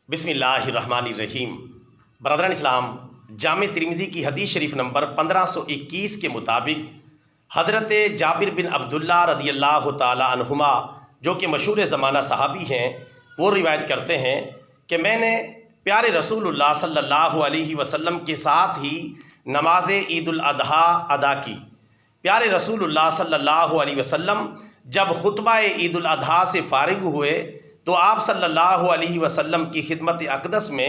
بسم اللہ الرحمن الرحیم۔ برادران اسلام، جامع ترمذی کی حدیث شریف نمبر 1521 کے مطابق حضرت جابر بن عبداللہ رضی اللہ تعالی عنہما جو کہ مشہور زمانہ صحابی ہیں، وہ روایت کرتے ہیں کہ میں نے پیارے رسول اللہ صلی اللہ علیہ وسلم کے ساتھ ہی نماز عید الاضحیٰ ادا کی۔ پیارے رسول اللہ صلی اللہ علیہ وسلم جب خطبہ عید الاضحیٰ سے فارغ ہوئے تو آپ صلی اللہ علیہ وسلم کی خدمت اقدس میں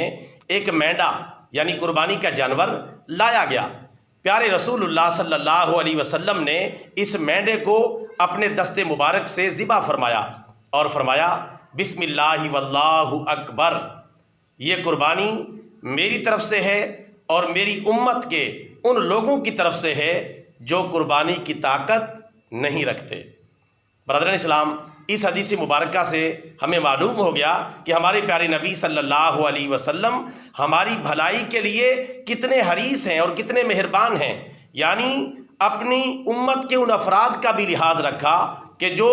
ایک مینڈا یعنی قربانی کا جانور لایا گیا۔ پیارے رسول اللہ صلی اللہ علیہ وسلم نے اس مینڈے کو اپنے دست مبارک سے ذبح فرمایا اور فرمایا بسم اللہ واللہ اکبر، یہ قربانی میری طرف سے ہے اور میری امت کے ان لوگوں کی طرف سے ہے جو قربانی کی طاقت نہیں رکھتے۔ برادران اسلام، اس حدیث مبارکہ سے ہمیں معلوم ہو گیا کہ ہمارے پیارے نبی صلی اللہ علیہ وسلم ہماری بھلائی کے لیے کتنے حریص ہیں اور کتنے مہربان ہیں، یعنی اپنی امت کے ان افراد کا بھی لحاظ رکھا کہ جو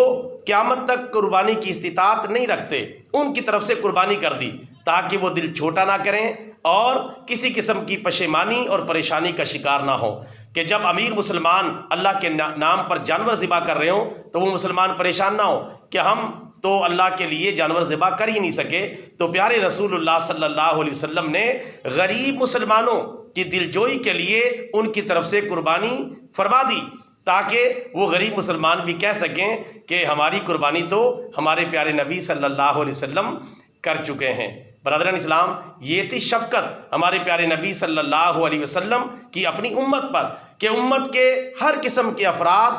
قیامت تک قربانی کی استطاعت نہیں رکھتے، ان کی طرف سے قربانی کر دی تاکہ وہ دل چھوٹا نہ کریں اور کسی قسم کی پشیمانی اور پریشانی کا شکار نہ ہو کہ جب امیر مسلمان اللہ کے نام پر جانور ذبح کر رہے ہوں تو وہ مسلمان پریشان نہ ہو کہ ہم تو اللہ کے لیے جانور ذبح کر ہی نہیں سکے۔ تو پیارے رسول اللہ صلی اللہ علیہ وسلم نے غریب مسلمانوں کی دلجوئی کے لیے ان کی طرف سے قربانی فرما دی تاکہ وہ غریب مسلمان بھی کہہ سکیں کہ ہماری قربانی تو ہمارے پیارے نبی صلی اللہ علیہ وسلم کر چکے ہیں۔ برادران اسلام، یہ تھی شفقت ہمارے پیارے نبی صلی اللہ علیہ وسلم کی اپنی امت پر کہ امت کے ہر قسم کے افراد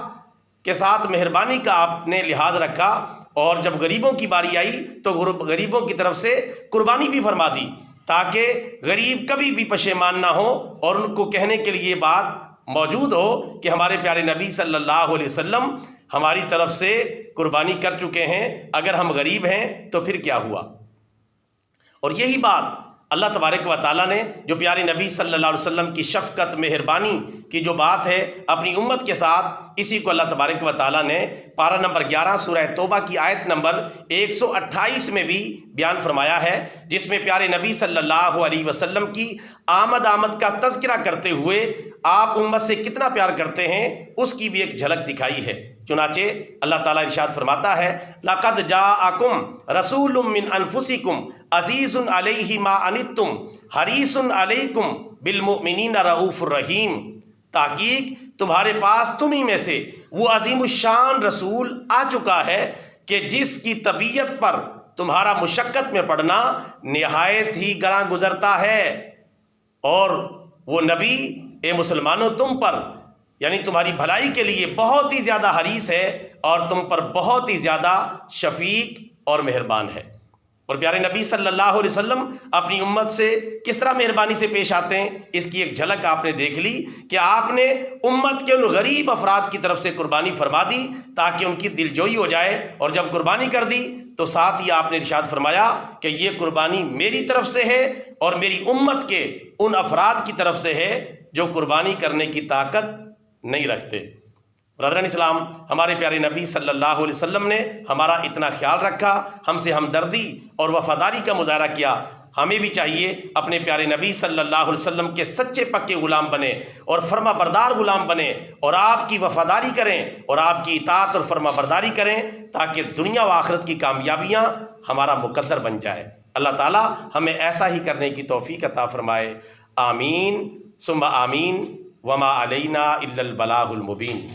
کے ساتھ مہربانی کا آپ نے لحاظ رکھا، اور جب غریبوں کی باری آئی تو غریبوں کی طرف سے قربانی بھی فرما دی تاکہ غریب کبھی بھی پشیمان نہ ہو اور ان کو کہنے کے لیے بات موجود ہو کہ ہمارے پیارے نبی صلی اللہ علیہ وسلم ہماری طرف سے قربانی کر چکے ہیں، اگر ہم غریب ہیں تو پھر کیا ہوا۔ اور یہی بات اللہ تبارک و تعالیٰ نے جو پیارے نبی صلی اللہ علیہ وسلم کی شفقت مہربانی کی جو بات ہے اپنی امت کے ساتھ، اسی کو اللہ تبارک و تعالیٰ نے پارہ نمبر 11 سورہ توبہ کی آیت نمبر 128 میں بھی بیان فرمایا ہے، جس میں پیارے نبی صلی اللہ علیہ وسلم کی آمد کا تذکرہ کرتے ہوئے آپ امت سے کتنا پیار کرتے ہیں اس کی بھی ایک جھلک دکھائی ہے۔ چنانچہ اللہ تعالیٰ ارشاد فرماتا ہے لَقَدْ جَاءَكُمْ رَسُولٌ مِّنْ أَنفُسِكُمْ عَزِيزٌ عَلَيْهِ مَا عَنِتُّمْ حَرِيصٌ عَلَيْكُمْ بِالْمُؤْمِنِينَ رَءُوفٌ رَحِيمٌ، تحقیق تمہارے پاس تمہیں میں سے وہ عظیم الشان رسول آ چکا ہے کہ جس کی طبیعت پر تمہارا مشقت میں پڑنا نہایت ہی گراں گزرتا ہے، اور وہ نبی اے مسلمانوں تم پر یعنی تمہاری بھلائی کے لیے بہت ہی زیادہ حریص ہے اور تم پر بہت ہی زیادہ شفیق اور مہربان ہے۔ اور پیارے نبی صلی اللہ علیہ وسلم اپنی امت سے کس طرح مہربانی سے پیش آتے ہیں، اس کی ایک جھلک آپ نے دیکھ لی کہ آپ نے امت کے ان غریب افراد کی طرف سے قربانی فرما دی تاکہ ان کی دلجوئی ہو جائے، اور جب قربانی کر دی تو ساتھ ہی آپ نے ارشاد فرمایا کہ یہ قربانی میری طرف سے ہے اور میری امت کے ان افراد کی طرف سے ہے جو قربانی کرنے کی طاقت نہیں رکھتے۔ برادران اسلام، ہمارے پیارے نبی صلی اللہ علیہ وسلم نے ہمارا اتنا خیال رکھا، ہم سے ہمدردی اور وفاداری کا مظاہرہ کیا۔ ہمیں بھی چاہیے اپنے پیارے نبی صلی اللہ علیہ وسلم کے سچے پکے غلام بنے اور فرما بردار غلام بنے اور آپ کی وفاداری کریں اور آپ کی اطاعت اور فرما برداری کریں تاکہ دنیا و آخرت کی کامیابیاں ہمارا مقدر بن جائے۔ اللہ تعالی ہمیں ایسا ہی کرنے کی توفیق عطا فرمائے۔ آمین ثم آمین، وما علینا الا البلاغ المبین۔